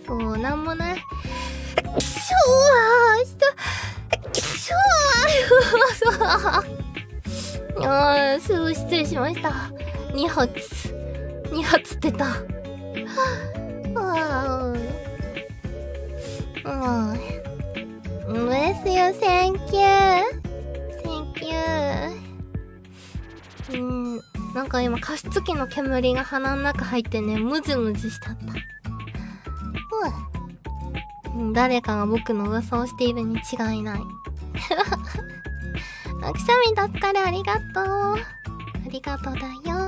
今日なんもない。くしょーすぐ失礼しました。2発出た。ですよ、Thank you。なんか今加湿器の煙が鼻の中入ってね、ムズムズしちゃった。誰かが僕の噂をしているに違いない。くしゃみ助かる、ありがとう。ありがとうだよ。